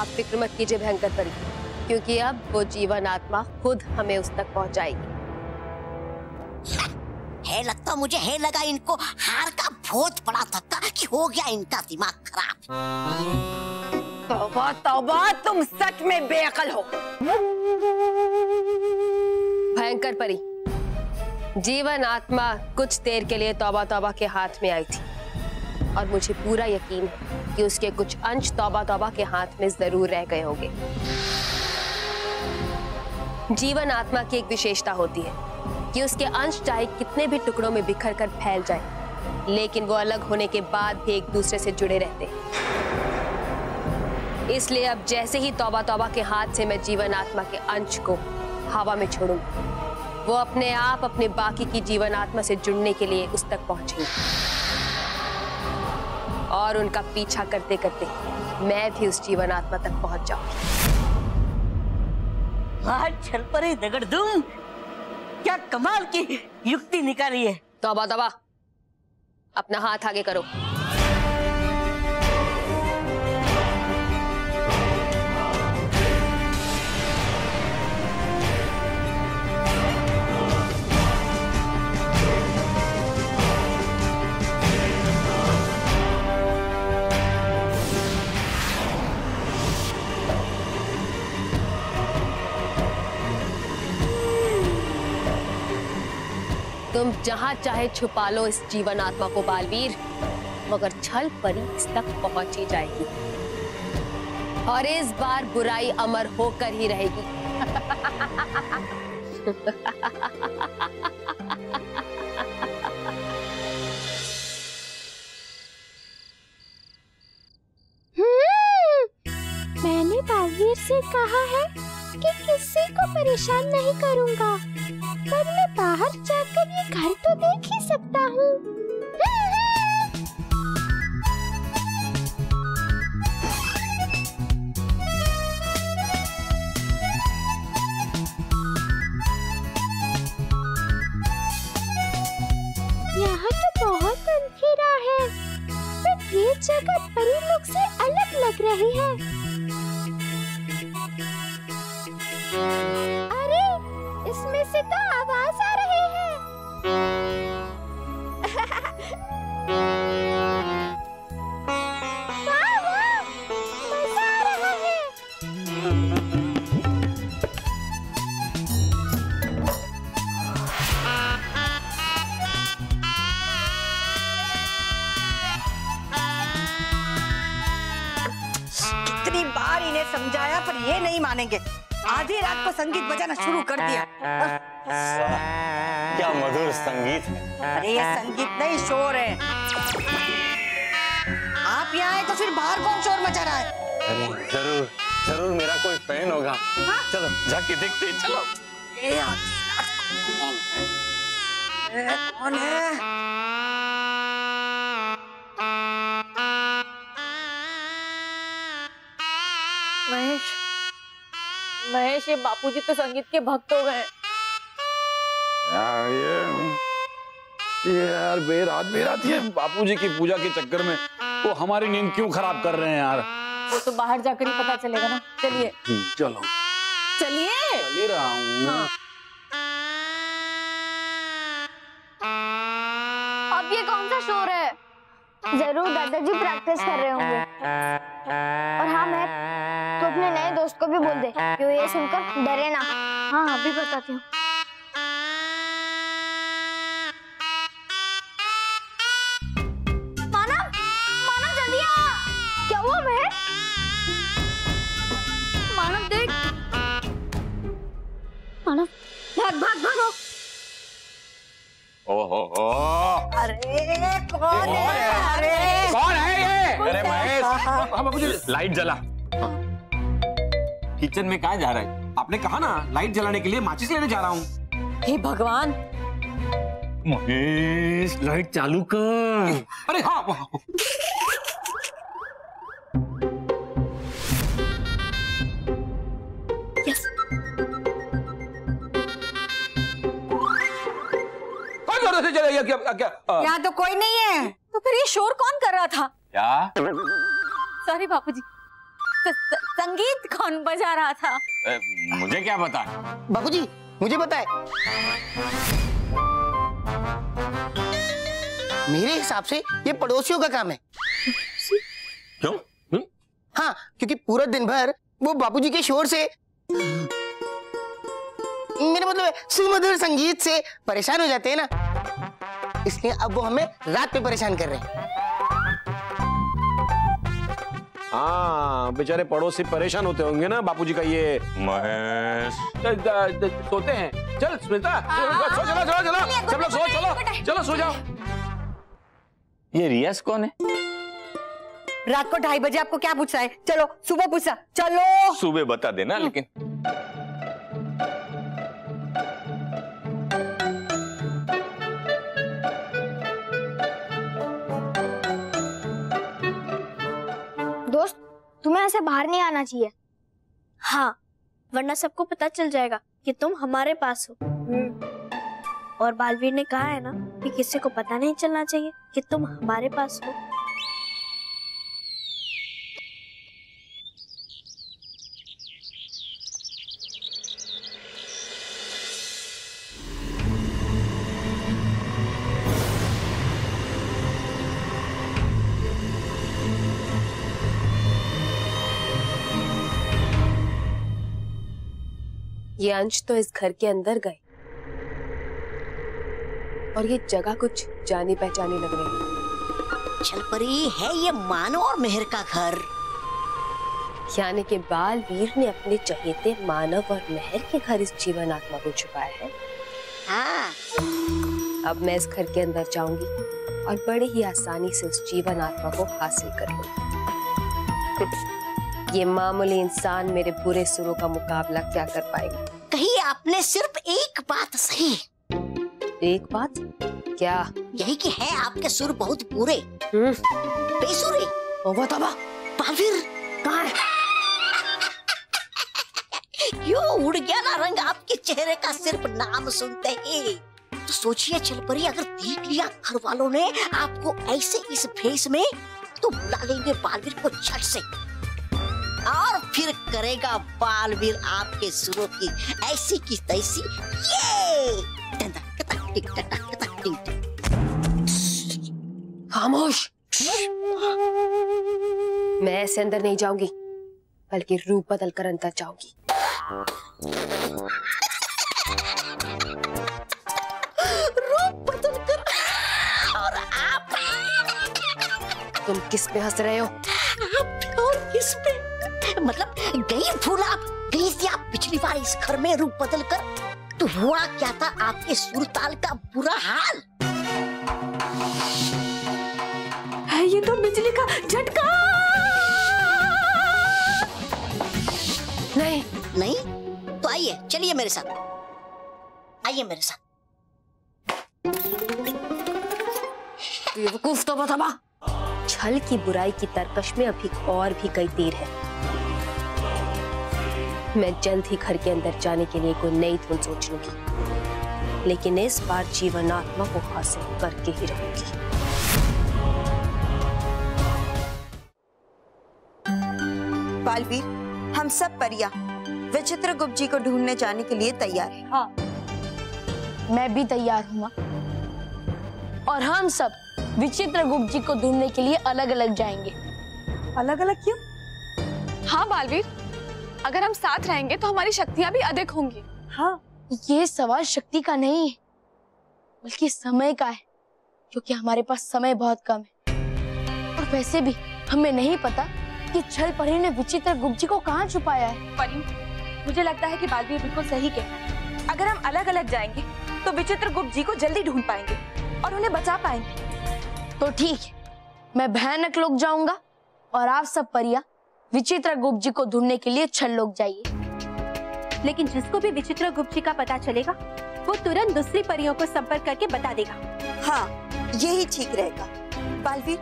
आप फिक्र मत कीजिए भयंकर परी, क्योंकि अब वो जीवन आत्मा खुद हमें उस तक पहुंचाएगी। है लगता मुझे, है लगा इनको हार का बहुत बड़ा धक्का कि हो गया इनका दिमाग खराब। तौबा तौबा, तुम सच में बेअक्ल हो। भयंकर परी, जीवन आत्मा कुछ देर के लिए तौबा तौबा के हाथ में आई थी और मुझे पूरा यकीन है कि उसके कुछ अंश तौबा तौबा के हाथ में जरूर रह गए होंगे। जीवन आत्मा की एक विशेषता होती है कि उसके अंश चाहे कितने भी टुकड़ों में बिखर कर फैल जाए, लेकिन वो अलग होने के बाद भी एक दूसरे से जुड़े रहते हैं। इसलिए अब जैसे ही तौबा तौबा के हाथ से मैं जीवन आत्मा के अंश को हवा में छोड़ूंगी, वो अपने आप अपने बाकी की जीवन आत्मा से जुड़ने के लिए उस तक पहुंचेंगे और उनका पीछा करते करते मैं भी उस जीवन आत्मा तक पहुंच जाऊंगी। चल परी दगड़ दूं, क्या कमाल की युक्ति निकाली है। तौबा तौबा, अपना हाथ आगे करो। तुम जहां चाहे छुपा लो इस जीवन आत्मा को बालवीर, मगर छल परी इस तक पहुंच ही जाएगी और इस बार बुराई अमर होकर ही रहेगी। मैंने बालवीर से कहा है कि किसी को परेशान नहीं करूंगा, पर मैं बाहर जाकर ये घर तो देख ही सकता हूँ। यहाँ तो बहुत अंधेरा है, पर ये जगह परी लोग से अलग लग रही है। अरे, इसमें से तो आवाज आ रही है। वाह वाह, मजा आ रहा है। कितनी बार इन्हें समझाया पर ये नहीं मानेंगे। आधी रात को संगीत बजाना शुरू कर दिया। क्या मधुर संगीत है। अरे ये संगीत नहीं, शोर है। आप यहाँ आए तो फिर बाहर कौन शोर मचा रहा है? अरे जरूर जरूर मेरा कोई फैन होगा। चलो जाके देखते हैं, चलो। कौन है? महेश, ये बापूजी तो संगीत के भक्त हो गए। यार बेरात ये बापूजी की पूजा के चक्कर में वो हमारी नींद क्यों खराब कर रहे हैं यार। वो तो बाहर जाकर ही पता चलेगा ना। चलिए चलो चलिए। चल रहा हूँ। हाँ। अब ये कौन सा शोर है? जरूर दादाजी प्रैक्टिस कर रहे होंगे। और हाँ मैं तो अपने नए दोस्त को भी बोल दे कि वो ये सुनकर डरे ना। हाँ अभी बताती हूँ। मानव, मानव जल्दी आ। क्या हुआ महेश? मानव देख। मानव भाग भाग भागो। ओहो अरे कौन है? अरे कौन है ये? अरे महेश, लाइट जला। किचन में कहाँ जा रहा है? आपने कहा ना लाइट जलाने के लिए माचिस लेने जा रहा हूँ। हे भगवान, महेश लाइट चालू कर। अरे हाँ वहाँ। यस। क्या यहाँ तो कोई नहीं है। तो फिर ये शोर कौन कर रहा था? क्या? सॉरी बापूजी। संगीत कौन बजा रहा था? मुझे क्या पता? बापूजी मुझे पता है। मेरे हिसाब से ये पड़ोसियों का काम है। क्यों? हाँ, क्योंकि पूरा दिन भर वो बापूजी के शोर से, मेरा मतलब है सुमधुर संगीत से परेशान हो जाते हैं ना, इसलिए अब वो हमें रात में परेशान कर रहे हैं। हाँ, बेचारे पड़ोसी परेशान होते होंगे ना बापूजी का ये। महेश सोते हैं। चल स्मिता, सो चलो चलो चलो, सब लोग सो, चलो चलो सो जाओ। ये रियाज कौन है? रात को 2:30 बजे आपको क्या पूछा है? चलो सुबह पूछा, चलो सुबह बता देना। लेकिन दोस्त, तुम्हें ऐसे बाहर नहीं आना चाहिए। हाँ, वरना सबको पता चल जाएगा कि तुम हमारे पास हो। और बालवीर ने कहा है ना कि किसी को पता नहीं चलना चाहिए कि तुम हमारे पास हो। ये अंश तो इस घर के अंदर गए और ये जगह कुछ जानी पहचानी लग रही है। छलपरी है ये मानो और मेहर का घर। यानी कि बालवीर ने अपने चहेते मानव और मेहर के घर इस जीवन आत्मा को छुपाया है। हाँ। अब मैं इस घर के अंदर जाऊंगी और बड़े ही आसानी से उस जीवन आत्मा को हासिल कर लूंगी। ये मामूली इंसान मेरे बुरे सुरों का मुकाबला क्या कर पाएंगे? कही आपने सिर्फ एक बात सही। एक बात? क्या? यही कि है आपके सुर बहुत बुरे, बेसुरे। बालवीर कहाँ है? क्यों उड़ गया ना रंग आपके चेहरे का सिर्फ नाम सुनते ही। तो सोचिए छलपरी, अगर देख लिया घर वालों ने आपको ऐसे इस फेस में, तो बुला लेंगे बालवीर को झट से, और फिर करेगा बालवीर आपके सुरों की ऐसी की तैसी। ये खामोश। मैं ऐसे अंदर नहीं जाऊंगी, बल्कि रूप बदल कर अंदर जाऊंगी। रूप बदल कर? और आप? तुम किस पे हंस रहे हो? आप और किस पे? मतलब गई भूल आप, गई थी आप पिछली बार इस घर में रूप बदल कर, तो हुआ क्या था आपके सुरताल का बुरा हाल। है ये तो बिजली का झटका। नहीं नहीं तो आइए, चलिए मेरे साथ, आइए मेरे साथ। बेवकूफ तो बता। छल की बुराई की तरकश में अभी और भी कई तीर है। मैं जल्द ही घर के अंदर जाने के लिए कोई नई धुन सोच लूंगी, लेकिन इस बार जीवन आत्मा को हासिल करके ही रहूंगी। बालवीर, हम सब परिया विचित्र गुप्त जी को ढूंढने जाने के लिए तैयार हैं। हाँ, मैं भी तैयार हूँ। और हम सब विचित्र गुप्त जी को ढूंढने के लिए अलग अलग जाएंगे। अलग अलग क्यों? हाँ बालवीर, अगर हम साथ रहेंगे तो हमारी शक्तियाँ भी अधिक होंगी। हाँ, ये सवाल शक्ति का नहीं है, बल्कि समय का है, क्योंकि हमारे पास समय बहुत कम है। और वैसे भी हमें नहीं पता कि छल परी ने विचित्र गुप्त जी को कहाँ छुपाया है। परी, मुझे लगता है कि बालवीर बिल्कुल सही कहे। अगर हम अलग अलग जाएंगे तो विचित्र गुप्त जी को जल्दी ढूंढ पाएंगे और उन्हें बचा पाएंगे। तो ठीक है, मैं भयानक लोग जाऊंगा और आप सब परिया विचित्र गुप्त जी को ढूंढने के लिए छल लोग जाइए। लेकिन जिसको भी विचित्र गुप्त जी का पता चलेगा, वो तुरंत दूसरी परियों को संपर्क करके बता देगा। हाँ, यही ठीक रहेगा। बालवीर,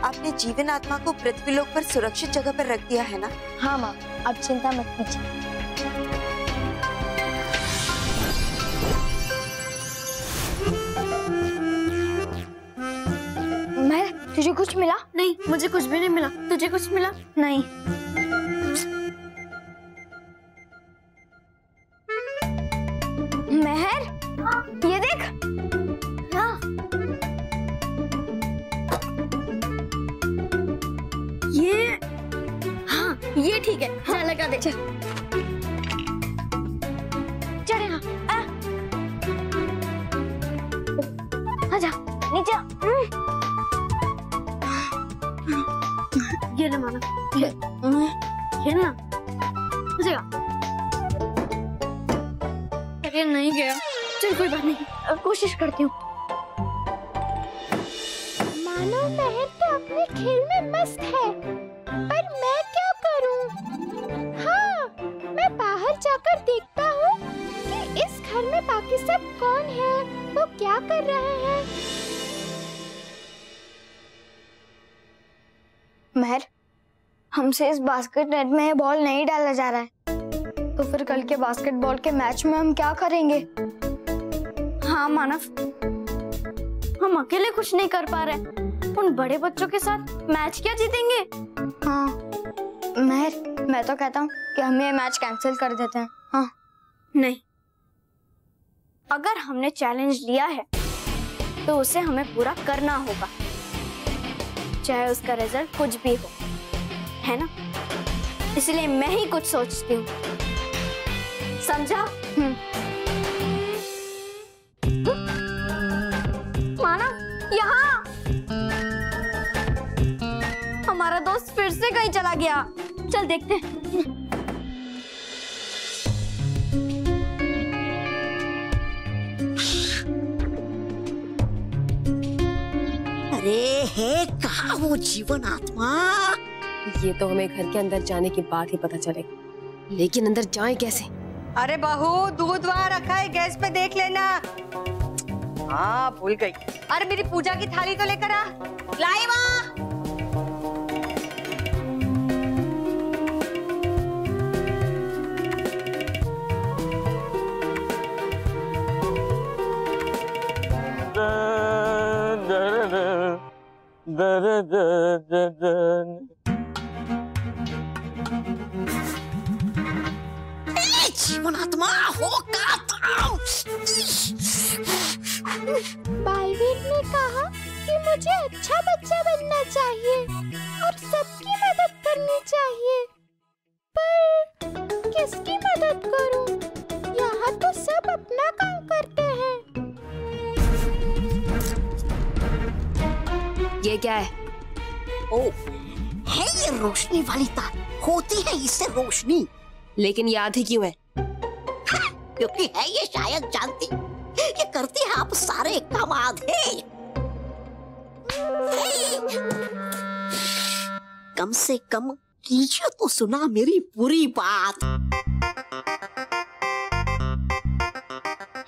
आपने जीवन आत्मा को पृथ्वी लोक पर सुरक्षित जगह पर रख दिया है ना? हाँ माँ, आप चिंता मत कीजिए। तुझे कुछ मिला? नहीं, मुझे कुछ भी नहीं मिला। तुझे कुछ मिला? नहीं। महर, ये देख। हाँ। ये ठीक है। हाँ, लगा दे। चल यहाँ। आजा, नीचे। ये ना माना, ये ना अरे नहीं गया। चल कोई बात नहीं, कोशिश करती हूँ। मानो महर तो अपने खेल में मस्त है, पर मैं क्या करूं? हाँ, मैं बाहर जाकर देखता हूँ कि इस घर में बाकी सब कौन है, वो क्या कर रहे हैं। महर, हमसे इस बास्केट नेट में ये बॉल नहीं डाला जा रहा है, तो फिर कल के बास्केटबॉल के मैच में हम क्या करेंगे? हाँ मानव, हम अकेले कुछ नहीं कर पा रहे, उन बड़े बच्चों के साथ मैच क्या जीतेंगे? हाँ महर, मैं तो कहता हूँ कि हम ये मैच कैंसिल कर देते हैं। हाँ नहीं, अगर हमने चैलेंज लिया है तो उसे हमें पूरा करना होगा, चाहे उसका रिजल्ट कुछ भी हो, है ना? इसलिए मैं ही कुछ सोचती हूँ, समझा? माना, यहाँ हमारा दोस्त फिर से कहीं चला गया। चल देखते हैं। अरे है कहाँ वो जीवन आत्मा? ये तो हमें घर के अंदर जाने के बाद ही पता चलेगा, लेकिन अंदर जाएं कैसे? अरे बहू, दूध वहाँ रखा है, गैस पे देख लेना। हाँ भूल गई। अरे मेरी पूजा की थाली तो लेकर आ। लाई माँ। जीवन आत्मा हो का था? बालवीर ने कहा कि मुझे अच्छा बच्चा बनना चाहिए और सबकी मदद करनी चाहिए, पर किसकी मदद करूं? यहाँ तो सब अपना काम करते हैं। ये क्या है? ओ, है ये रोशनी वाली तार, होती है इससे रोशनी। लेकिन ये आधी क्यों है? क्योंकि है ये शायद जानती, ये करती है आप सारे काम आधे। कम से कम कीजिए तो सुना मेरी पूरी बात।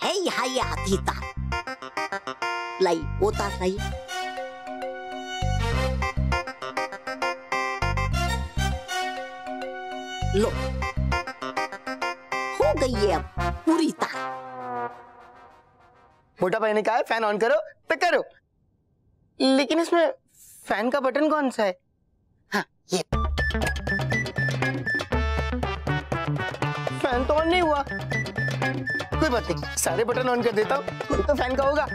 है यहाँ ये आधी तार, लाई वो तार लाई। लो, हो गई है अब पूरी तार। मोटा भाई ने कहा है फैन ऑन करो तो करो, लेकिन इसमें फैन का बटन कौन सा है? हाँ ये फैन तो ऑन नहीं हुआ। कोई बात नहीं, सारे बटन ऑन कर देता हूँ, कोई तो फैन का होगा।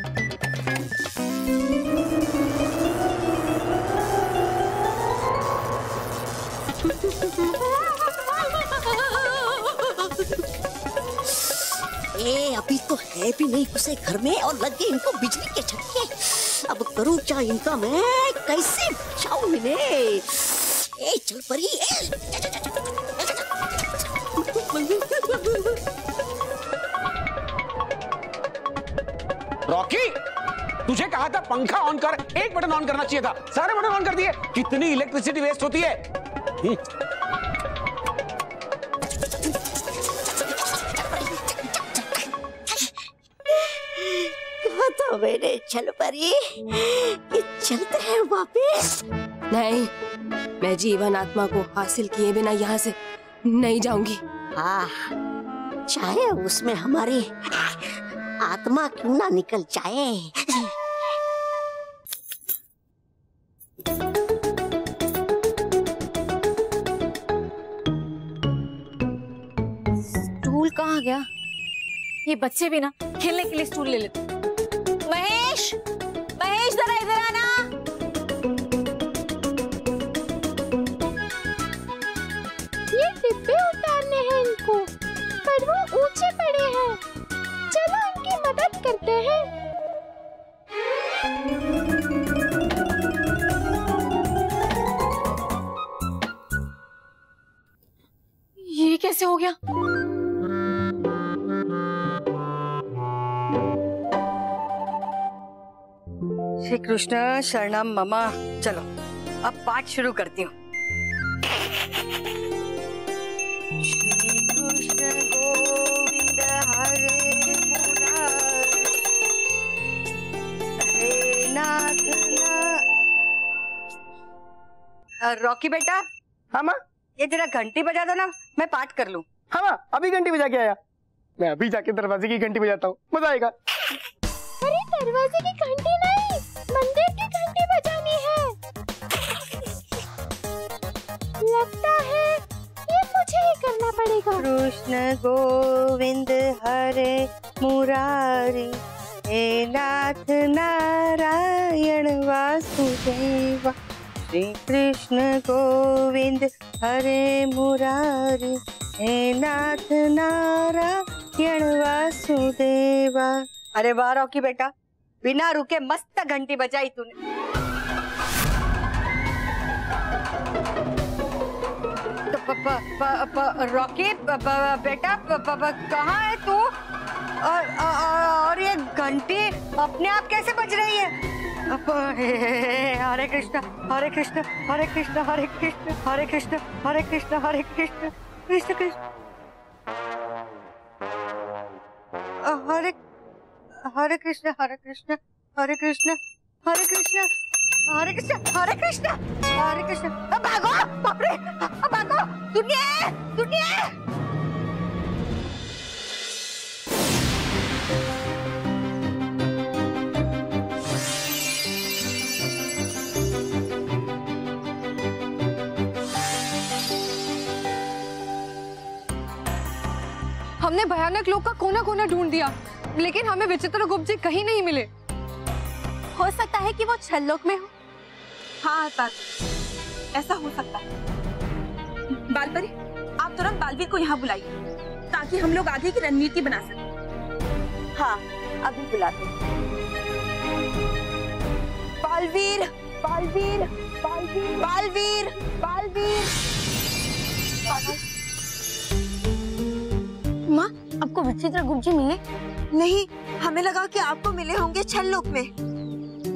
ए, अभी तो है भी नहीं घुसे घर में और लग गए इनको बिजली के झटके। अब करूं क्या इनका मैं, कैसे बचाऊं इन्हें? ए चल परी, रॉकी, तुझे कहा था पंखा ऑन कर, एक बटन ऑन करना चाहिए था, सारे बटन ऑन कर दिए। कितनी इलेक्ट्रिसिटी वेस्ट होती है। तो मैंने चल परी, ये चलते हैं वापिस। नहीं, मैं जीवन आत्मा को हासिल किए बिना यहाँ से नहीं जाऊंगी। हाँ, चाहे उसमें हमारी आत्मा क्यों ना निकल जाए। कहाँ गया? ये बच्चे भी ना खेलने के लिए स्टूल ले लेते। महेश, महेश जरा इधर आना। ये डिब्बे उतारने हैं इनको, पर वो ऊंचे पड़े हैं। चलो इनकी मदद करते हैं। ये कैसे हो गया? श्री कृष्ण शरणम ममा। चलो अब पाठ शुरू करती हूँ। श्री कृष्ण गोविंद हरे मुरारी, हरे नाथ रॉकी बेटा। हाँ माँ। ये जरा घंटी बजा दो ना, मैं पाठ कर लूं। हाँ माँ, अभी घंटी बजा के आया। मैं अभी जाके दरवाजे की घंटी बजाता हूँ, मजा आएगा। अरे दरवाजे की घंटी नहीं, मंदिर की घंटी बजानी है। लगता है ये मुझे ही करना पड़ेगा। कृष्ण गोविंद हरे मुरारी, हे नाथ नारायण वासुदेवा। श्री कृष्ण गोविंद हरे मुरारी, हे नाथ नारायण वासुदेवा। अरे वाह रॉकी बेटा, बिना रुके मस्त घंटी बजाई तूने। रॉकी बेटा कहाँ है तू? और ये घंटी अपने आप कैसे बज रही है? हरे कृष्ण हरे कृष्ण हरे कृष्ण हरे कृष्ण हरे कृष्ण हरे कृष्ण हरे कृष्ण कृष्ण कृष्ण हरे हरे कृष्ण हरे कृष्ण हरे कृष्ण हरे कृष्ण हरे कृष्ण हरे कृष्ण हरे कृष्ण। भागो, बाप रे, भागो, सुनिए सुनिए। हमने भयानक लोक का कोना कोना ढूंढ दिया, लेकिन हमें विचित्र गुप्त जी कहीं नहीं मिले। हो सकता है कि वो छल्लोक में हो। हाँ ऐसा हो सकता है। बालपरी, आप तुरंत बालवीर को यहाँ बुलाइए ताकि हम लोग आगे की रणनीति बना सकें। हाँ अभी बुलाते हैं। बालवीर, बालवीर, बालवीर, बालवीर, बालवीर। माँ, आपको विचित्र गुप्त जी मिले? नहीं, हमें लगा कि आपको मिले होंगे छल्लोक में।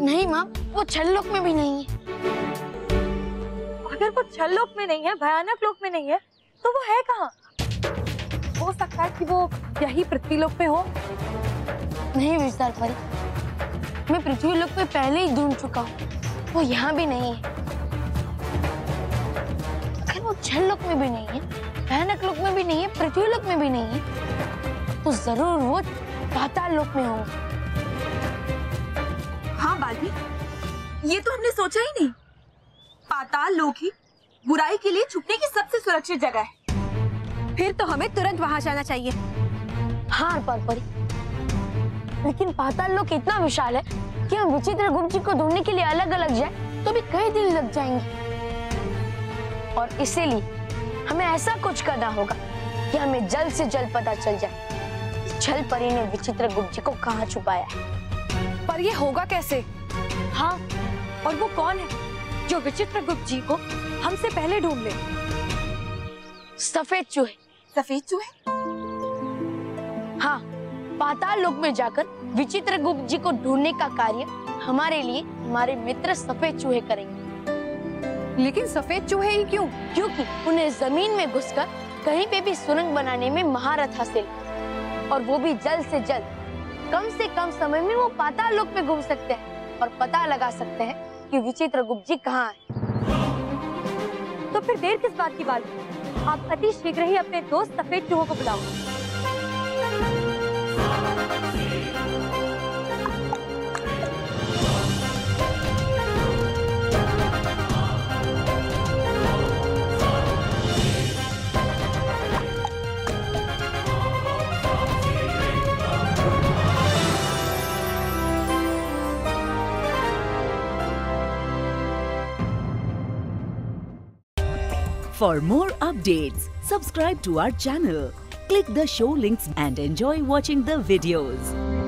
नहीं माँ, वो छल्लोक में भी नहीं है। अगर वो छल्लोक में नहीं है, भयानक लोक में नहीं है, तो वो है कहाँ? हो सकता है कि वो यही पृथ्वीलोक में हो। नहीं विस्तार परी, मैं पृथ्वीलोक में पहले ही ढूंढ चुका हूँ, वो यहाँ भी नहीं है। अगर वो छल्लोक में भी नहीं है, भयानक लोक में भी नहीं है, पृथ्वीलोक में भी नहीं है, तो जरूर वो पाताल लोक में होंगे। हाँ बालवी, ये तो हमने सोचा ही नहीं। पाताल लोक ही बुराई के लिए छुपने की सबसे सुरक्षित जगह है। फिर तो हमें तुरंत वहां जाना चाहिए। हाँ परी, लेकिन पाताल लोक इतना विशाल है कि हम विचित्र गुप्त जी को ढूंढने के लिए अलग अलग जाए तो भी कई दिन लग जाएंगे। और इसीलिए हमें ऐसा कुछ करना होगा कि हमें जल्द से जल्द पता चल जाए छल परी ने विचित्र गुप्त जी को कहाँ छुपाया है। पर ये होगा कैसे? हाँ, और वो कौन है जो विचित्र गुप्त जी को हमसे पहले ढूंढ ले? सफेद चूहे। सफेद चूहे? हाँ, पाताल लोक में जाकर विचित्र गुप्त जी को ढूंढने का कार्य हमारे लिए हमारे मित्र सफेद चूहे करेंगे। लेकिन सफेद चूहे ही क्यों? क्योंकि उन्हें जमीन में घुसकर कहीं पे भी सुरंग बनाने में महारत हासिल, और वो भी जल्द से जल्द। कम से कम समय में वो पाताल लोक में घूम सकते हैं और पता लगा सकते हैं कि विचित्र गुप्त जी कहाँ है। तो फिर देर किस बात की बात? आप अति शीघ्र ही अपने दोस्त सफेद चूहों को बुलाओ। For more updates, subscribe to our channel, click the show links and enjoy watching the videos.